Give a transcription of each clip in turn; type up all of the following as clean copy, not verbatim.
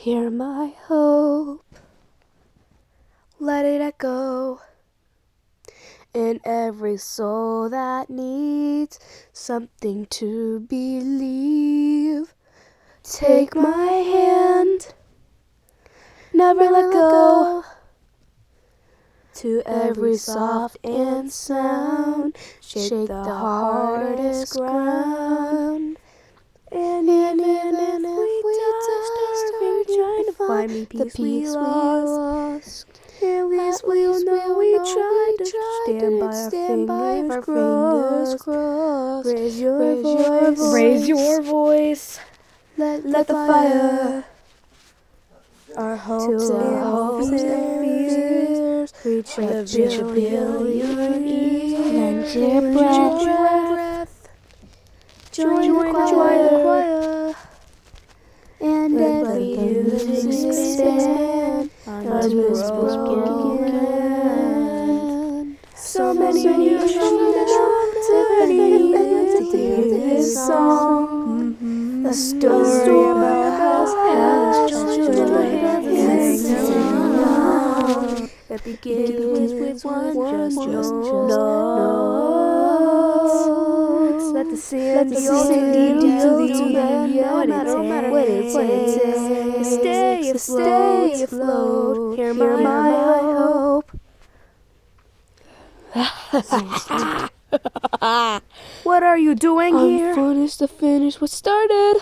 Hear my hope, let it echo in every soul that needs something to believe. Take my hand, never let go. To every soft and sound, shake the hardest ground. And even if we starving, trying to find the peace we lost, at least we'll know we tried to stand by our fingers crossed. Raise your voice, Raise your voice. let the fire, our hopes and fears, reach a billion ears. Lend your breath. Join the choir, and every music stand on this broken. So many years from now, to hear this song, a story about how that begins with one just notes. Let the sand be all to no matter what it takes. Stay afloat. Hear my hope. What are you doing here? Unfinished to finish what started.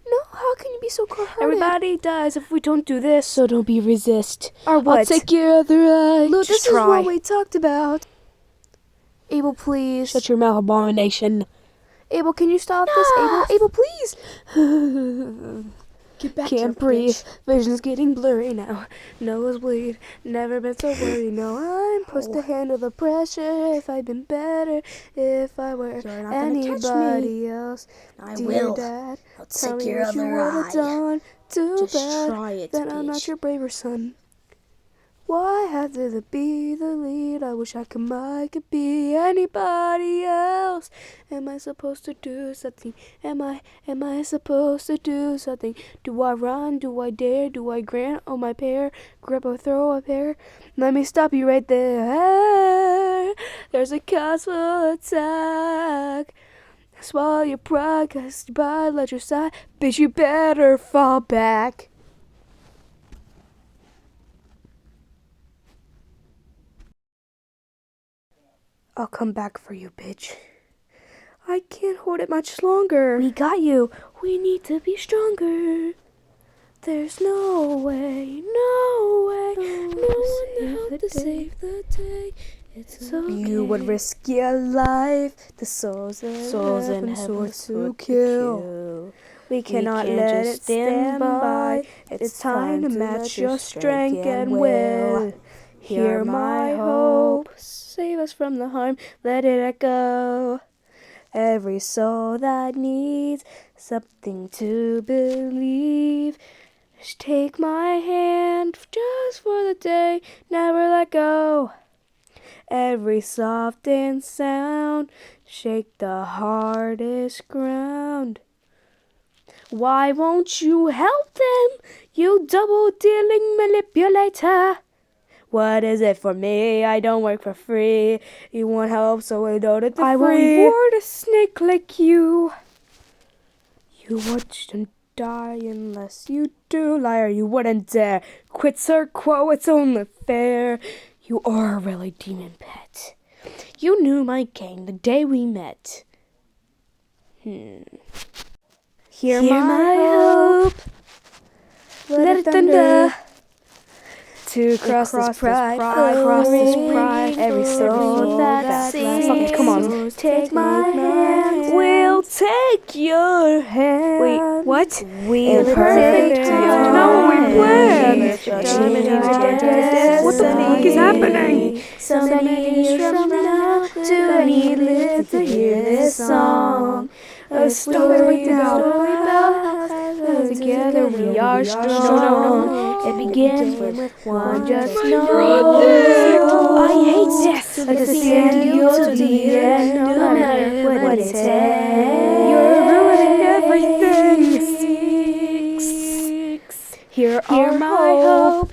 No, how can you be so cold-hearted? Everybody dies if we don't do this, so don't be resist. Or what? I'll take your other eye. Luke, Just this is try. what we talked about. Abel, please. Shut your mouth, abomination. Abel, can you stop this? Abel, please. Get back Can't here, breathe. bitch. Vision's getting blurry now. Nose bleed. Never been so worried. No, I'm supposed to handle the pressure. If I'd been better, if I were You're not gonna catch anybody else. I Dear will. Dad, I'll tell take me your what you other would have eye. done. Too Just bad try it, that I'm not bitch. your braver son. Why had to be the lead? I wish I could be anybody else. Am I supposed to do something? Am I supposed to do something? Do I run? Do I dare? Do I grant? Oh, my pair, grab or throw a pair. Let me stop you right there. There's a castle attack. Swallow your pride, cause your pride let your side. Bitch, you better fall back. I'll come back for you, bitch. I can't hold it much longer. We got you. We need to be stronger. There's no way, no one to help to save the day. It's okay. You would risk your life. The souls in heaven soar to kill. We cannot let it stand by. It's time to match your strength and will. Hear my hope. Save us from the harm. Let it echo. Every soul that needs something to believe. Just take my hand just for the day. Never let go. Every soft and sound. Shake the hardest ground. Why won't you help them, you double-dealing manipulator? What is it for me? I don't work for free. You want help, so I don't it the I won't free. board a snake like you. You wouldn't die unless you do. Liar, you wouldn't dare. Quid pro quo, it's only fair. You are a really demon pet. You knew my gang the day we met. Hear my hope. Let it thunder. To cross this pride, every soul that sings. Fucking come on. Take my hand, we'll take your hand. Wait, what? We'll perfect time. No, we planned. What the fuck is happening? So many years from now, do we live to hear this song? A story about how together we are strong. It begins with one just note. I hate this. Like the sand you go to the end, no matter what it takes. You're ruining everything. Hear Hear our my hope. hope.